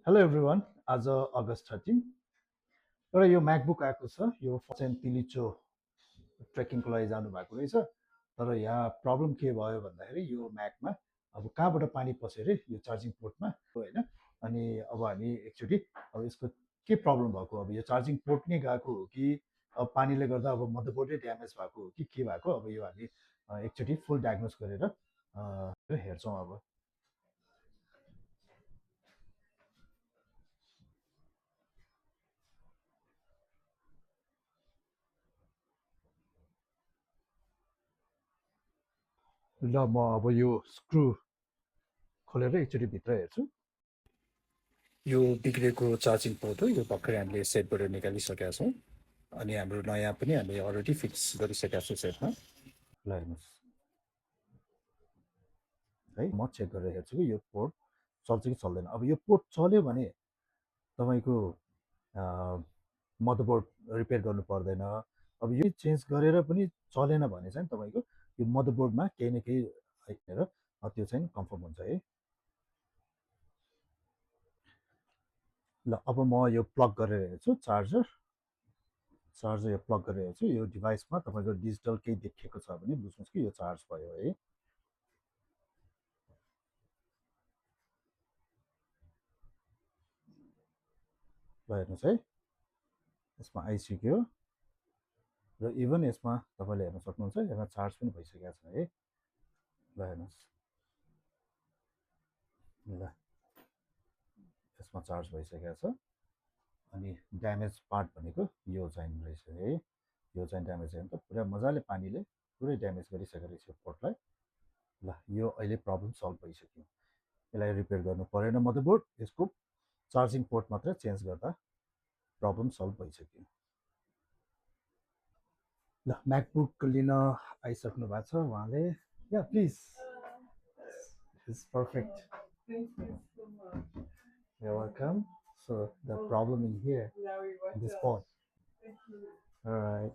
Hello everyone आज अगस्त 13 एउटा यो म्याकबुक आएको छ यो फर्स्ट तिलिचो ट्रेकिङको लागि जानुभएको रहेछ तर यहाँ प्रब्लम के भयो भन्दाखेरि यो म्याकमा अब कहाँबाट पानी पस्यो अरे यो चार्जिङ पोर्टमा होइन अनि अब हामी एकचोटि अब यसको के प्रब्लम भएको अब यो चार्जिङ पोर्ट नै गएको हो कि अब पानीले गर्दा अब मदरबोर्डै ड्यामेज भएको हो कि के भएको अब यो हामी एकचोटि फुल डायग्नोस गरेर हेर्छौँ अब ल म अब यो स्क्रु खोलेर एकचोटि भित्र हेर्छु यो बिग्रेको चार्जिङ पोर्ट हो यो भर्खरै हामीले सेटबाट निकालिसकेका छौँ अनि हाम्रो नयाँ पनि हामीले अलरेडी फिक्स गरिसकेका छौँ सेटमा ल हेर्नुहोस् है म चेक गरेर हेर्छु कि यो पोर्ट चल्छ कि चल्दैन अब यो पोर्ट चल्यो भने तपाईँको मदरबोर्ड रिपेयर गर्नु पर्दैन अब यो चेन्ज गरेर पनि चलेन भने चाहिँ तपाईँको यो मदरबोर्डमा केही न केही हेरेर त्यो चाहिँ कन्फर्म हुन्छ है ल अब म यो प्लग गरेर हेर्छु चार्जर यो प्लग गरेर हेर्छु यो डिभाइसमा तपाईँको डिजिटल केही देखिएको छ भने बुझ्नुहोस् कि यो चार्ज भयो है ल हेर्नुहोस् है यसमा आइसक्यो र इभन यसमा तपाईँले हेर्न सक्नुहुन्छ यसमा चार्ज पनि भइसकेको छ है ल हेर्नुहोस् ल यसमा चार्ज भइसकेको छ अनि ड्यामेज पार्ट भनेको यो चाहिँ रहेछ है यो चाहिँ ड्यामेज भयो भने त पुरा मजाले पानीले पुरै ड्यामेज गरिसकेको रहेछ पोर्टलाई ल यो अहिले प्रब्लम सल्भ भइसक्यो यसलाई रिपेयर गर्नु परेन मदरबोर्ड यसको चार्जिङ पोर्ट मात्रै चेन्ज गर्दा प्रब्लम सल्भ भइसक्यो ल म्याकबुक लिन आइसक्नु भएको छ उहाँले या please it's perfect You're welcome. So the problem in here, this part. All right.